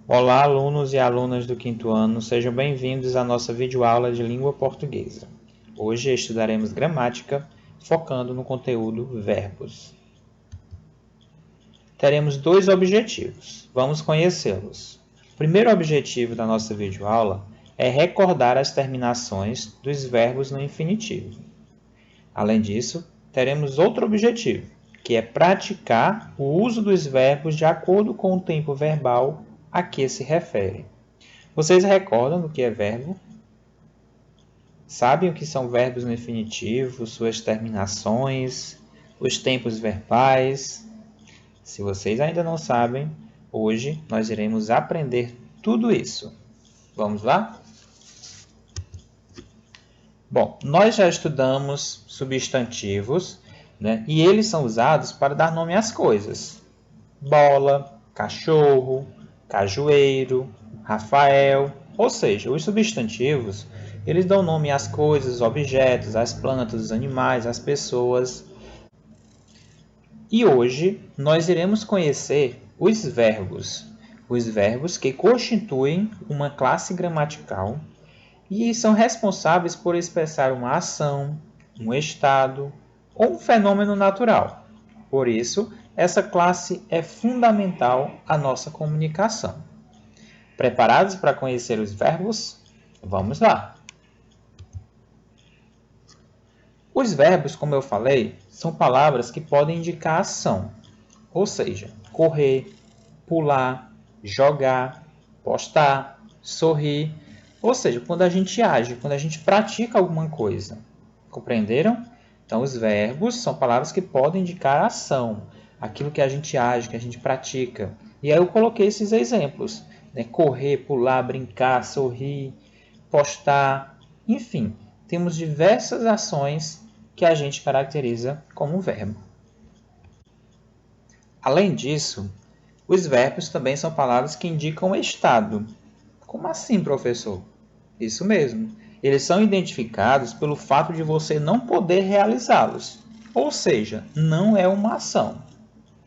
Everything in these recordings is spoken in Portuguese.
Olá, alunos e alunas do quinto ano, sejam bem-vindos à nossa videoaula de língua portuguesa. Hoje estudaremos gramática, focando no conteúdo verbos. Teremos dois objetivos, vamos conhecê-los. O primeiro objetivo da nossa videoaula é recordar as terminações dos verbos no infinitivo. Além disso, teremos outro objetivo, que é praticar o uso dos verbos de acordo com o tempo verbal a que se refere. Vocês recordam do que é verbo? Sabem o que são verbos no infinitivo, suas terminações, os tempos verbais? Se vocês ainda não sabem, hoje nós iremos aprender tudo isso. Vamos lá? Bom, nós já estudamos substantivos, né? E eles são usados para dar nome às coisas. Bola, cachorro, cajueiro, Rafael. Ou seja, os substantivos, eles dão nome às coisas, objetos, às plantas, aos animais, às pessoas. E hoje nós iremos conhecer os verbos que constituem uma classe gramatical e são responsáveis por expressar uma ação, um estado ou um fenômeno natural. Por isso, essa classe é fundamental à nossa comunicação. Preparados para conhecer os verbos? Vamos lá! Os verbos, como eu falei, são palavras que podem indicar ação, ou seja, correr, pular, jogar, postar, sorrir, ou seja, quando a gente age, quando a gente pratica alguma coisa. Compreenderam? Então, os verbos são palavras que podem indicar ação, aquilo que a gente age, que a gente pratica. E aí eu coloquei esses exemplos, né? Correr, pular, brincar, sorrir, postar, enfim, temos diversas ações que a gente caracteriza como verbo. Além disso, os verbos também são palavras que indicam estado. Como assim, professor? Isso mesmo. Eles são identificados pelo fato de você não poder realizá-los. Ou seja, não é uma ação.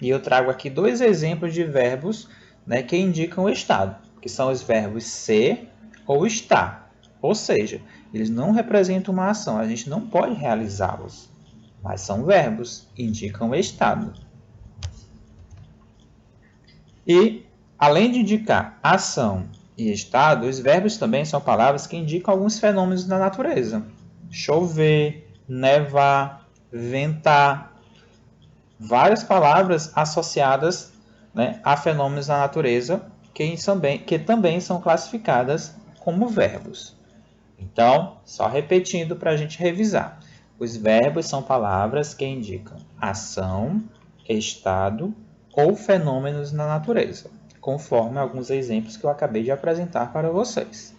E eu trago aqui dois exemplos de verbos, né, que indicam o estado, que são os verbos ser ou estar. Ou seja, eles não representam uma ação, a gente não pode realizá-los. Mas são verbos, indicam o estado. E, além de indicar ação e estado, os verbos também são palavras que indicam alguns fenômenos da natureza. Chover, nevar, ventar. Várias palavras associadas, né, a fenômenos da natureza que também são classificadas como verbos. Então, só repetindo para a gente revisar. Os verbos são palavras que indicam ação, estado ou fenômenos na natureza, conforme alguns exemplos que eu acabei de apresentar para vocês.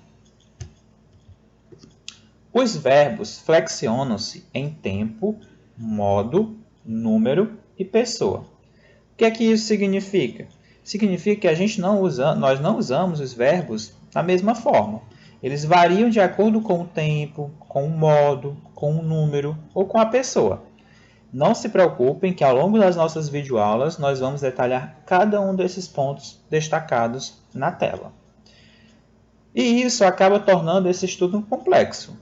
Os verbos flexionam-se em tempo, modo, número e pessoa. O que é que isso significa? Significa que nós não usamos os verbos da mesma forma. Eles variam de acordo com o tempo, com o modo, com o número ou com a pessoa. Não se preocupem que ao longo das nossas videoaulas nós vamos detalhar cada um desses pontos destacados na tela. E isso acaba tornando esse estudo complexo.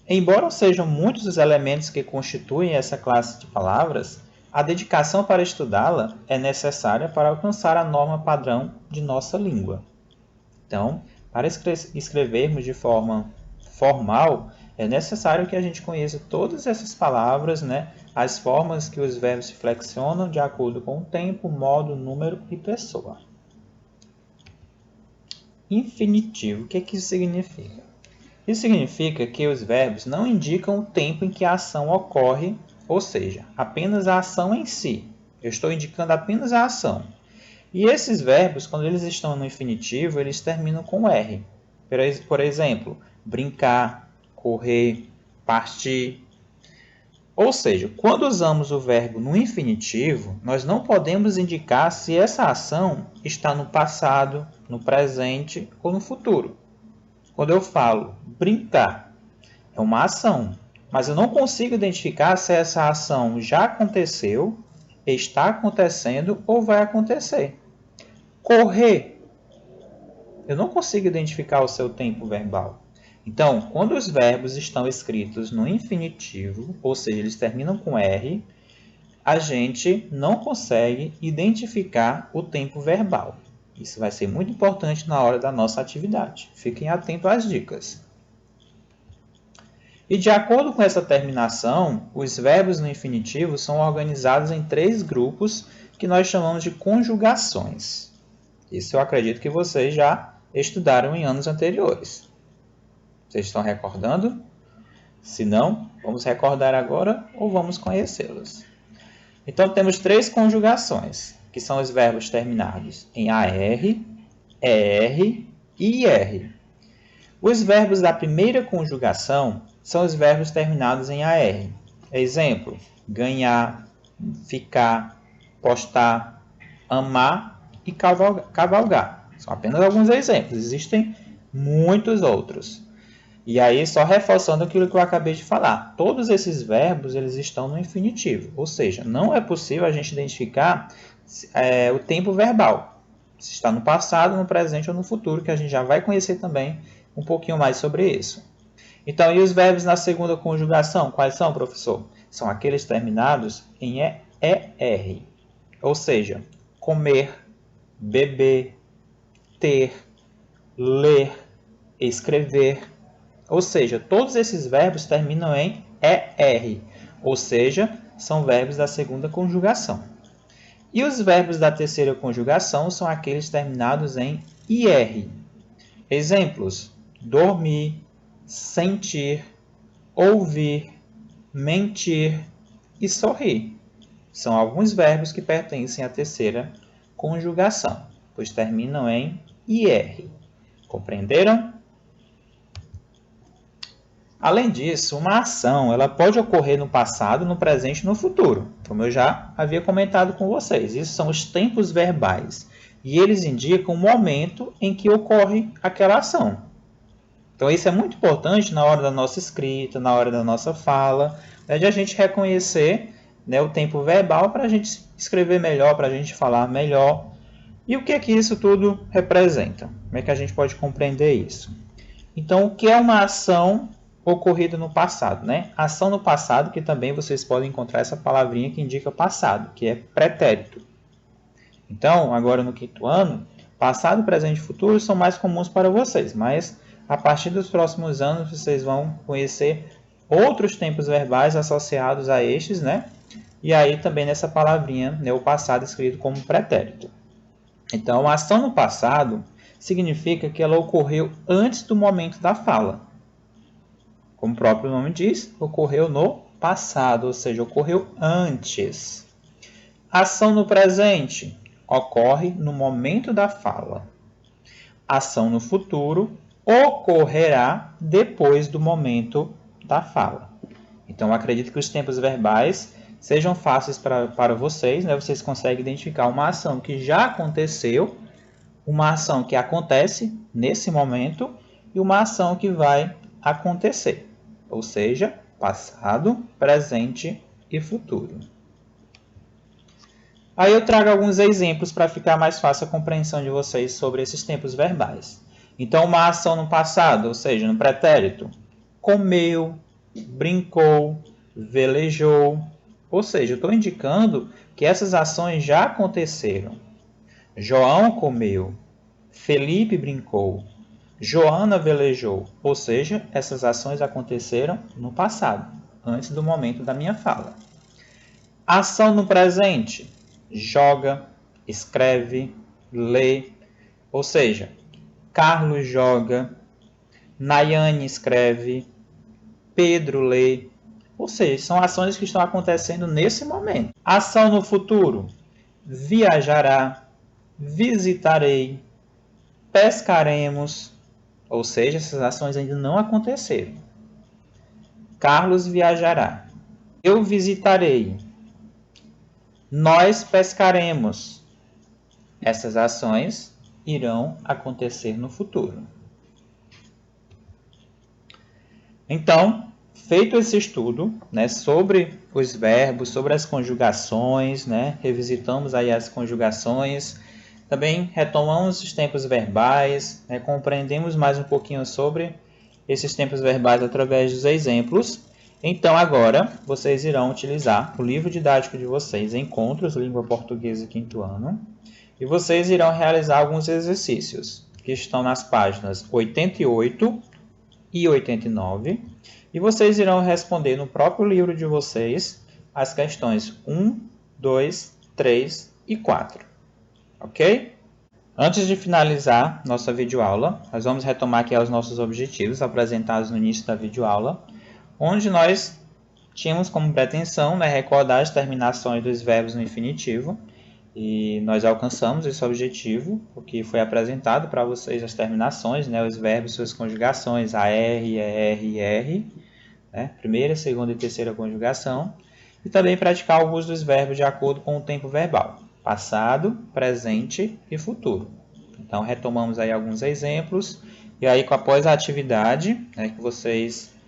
Embora sejam muitos os elementos que constituem essa classe de palavras, a dedicação para estudá-la é necessária para alcançar a norma padrão de nossa língua. Então, para escrevermos de forma formal, é necessário que a gente conheça todas essas palavras, né? As formas que os verbos se flexionam de acordo com o tempo, modo, número e pessoa. Infinitivo, o que isso significa? Isso significa que os verbos não indicam o tempo em que a ação ocorre, ou seja, apenas a ação em si. Eu estou indicando apenas a ação. E esses verbos, quando eles estão no infinitivo, eles terminam com R. Por exemplo, brincar, correr, partir. Ou seja, quando usamos o verbo no infinitivo, nós não podemos indicar se essa ação está no passado, no presente ou no futuro. Quando eu falo brincar, é uma ação, mas eu não consigo identificar se essa ação já aconteceu, está acontecendo ou vai acontecer. Correr eu não consigo identificar o seu tempo verbal. Então, quando os verbos estão escritos no infinitivo, ou seja, eles terminam com R, a gente não consegue identificar o tempo verbal. Isso vai ser muito importante na hora da nossa atividade. Fiquem atentos às dicas. E de acordo com essa terminação, os verbos no infinitivo são organizados em 3 grupos que nós chamamos de conjugações. Isso eu acredito que vocês já estudaram em anos anteriores. Vocês estão recordando? Se não, vamos recordar agora ou vamos conhecê-los. Então, temos 3 conjugações, que são os verbos terminados em AR, ER e IR. Os verbos da primeira conjugação são os verbos terminados em AR. Exemplo, ganhar, ficar, postar, amar e cavalgar. São apenas alguns exemplos, existem muitos outros. E aí, só reforçando aquilo que eu acabei de falar, todos esses verbos eles estão no infinitivo, ou seja, não é possível a gente identificar o tempo verbal, se está no passado, no presente ou no futuro, que a gente já vai conhecer também um pouquinho mais sobre isso. Então, e os verbos na segunda conjugação, quais são, professor? São aqueles terminados em ER, ou seja, comer, beber, ter, ler, escrever. Ou seja, todos esses verbos terminam em ER, ou seja, são verbos da segunda conjugação. E os verbos da terceira conjugação são aqueles terminados em IR. Exemplos: dormir, sentir, ouvir, mentir e sorrir. São alguns verbos que pertencem à terceira conjugação, pois terminam em IR. Compreenderam? Além disso, uma ação ela pode ocorrer no passado, no presente e no futuro, como eu já havia comentado com vocês. Isso são os tempos verbais, e eles indicam o momento em que ocorre aquela ação. Então, isso é muito importante na hora da nossa escrita, na hora da nossa fala, de a gente reconhecer, o tempo verbal para a gente escrever melhor, para a gente falar melhor. E o que é que isso tudo representa? Como é que a gente pode compreender isso? Então, o que é uma ação ocorrida no passado, Ação no passado, que também vocês podem encontrar essa palavrinha que indica passado, que é pretérito. Então, agora no 5º ano, passado, presente e futuro são mais comuns para vocês, mas a partir dos próximos anos vocês vão conhecer outros tempos verbais associados a estes, E aí também nessa palavrinha, o passado escrito como pretérito. Então, a ação no passado significa que ela ocorreu antes do momento da fala. Como o próprio nome diz, ocorreu no passado, ou seja, ocorreu antes. Ação no presente ocorre no momento da fala. Ação no futuro ocorrerá depois do momento da fala. Então, acredito que os tempos verbais sejam fáceis para vocês. Vocês conseguem identificar uma ação que já aconteceu, uma ação que acontece nesse momento e uma ação que vai acontecer. Ou seja, passado, presente e futuro. Aí eu trago alguns exemplos para ficar mais fácil a compreensão de vocês sobre esses tempos verbais. Então, uma ação no passado, ou seja, no pretérito, comeu, brincou, velejou. Ou seja, eu estou indicando que essas ações já aconteceram. João comeu, Felipe brincou, Joana velejou, ou seja, essas ações aconteceram no passado, antes do momento da minha fala. Ação no presente, joga, escreve, lê, ou seja, Carlos joga, Nayane escreve, Pedro lê, ou seja, são ações que estão acontecendo nesse momento. Ação no futuro, viajará, visitarei, pescaremos, ou seja, essas ações ainda não aconteceram. Carlos viajará. Eu visitarei. Nós pescaremos. Essas ações irão acontecer no futuro. Então, feito esse estudo, sobre os verbos, sobre as conjugações, revisitamos aí as conjugações, Também retomamos os tempos verbais, né? Compreendemos mais um pouquinho sobre esses tempos verbais através dos exemplos. Então, agora, vocês irão utilizar o livro didático de vocês, Encontros, Língua Portuguesa, 5º ano, e vocês irão realizar alguns exercícios, que estão nas páginas 88 e 89, e vocês irão responder no próprio livro de vocês as questões 1, 2, 3 e 4, ok? Antes de finalizar nossa videoaula, nós vamos retomar aqui os nossos objetivos apresentados no início da videoaula, onde nós tínhamos como pretensão, né, recordar as terminações dos verbos no infinitivo, e nós alcançamos esse objetivo, porque foi apresentado para vocês as terminações, né, os verbos e suas conjugações, AR, ER e R, né, primeira, segunda e terceira conjugação, e também praticar o uso dos verbos de acordo com o tempo verbal, passado, presente e futuro. Então, retomamos aí alguns exemplos, e aí após a atividade, né, que vocês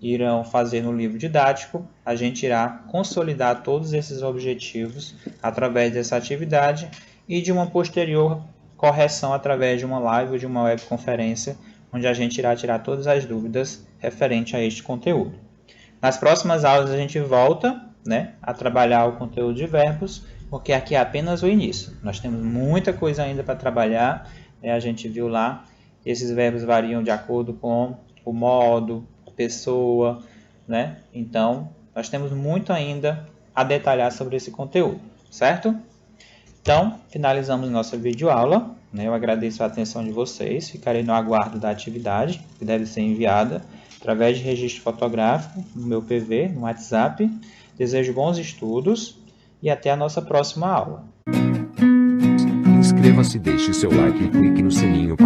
irão fazer no livro didático, a gente irá consolidar todos esses objetivos através dessa atividade e de uma posterior correção através de uma live ou de uma webconferência, onde a gente irá tirar todas as dúvidas referente a este conteúdo. Nas próximas aulas a gente volta, né, a trabalhar o conteúdo de verbos, porque aqui é apenas o início. Nós temos muita coisa ainda para trabalhar, né? A gente viu lá, esses verbos variam de acordo com o modo, a pessoa, né? Então, nós temos muito ainda a detalhar sobre esse conteúdo, certo? Então, finalizamos nossa videoaula, né? Eu agradeço a atenção de vocês, ficarei no aguardo da atividade, que deve ser enviada através de registro fotográfico no meu PV, no WhatsApp. Desejo bons estudos e até a nossa próxima aula. Inscreva-se, deixe seu like e clique no sininho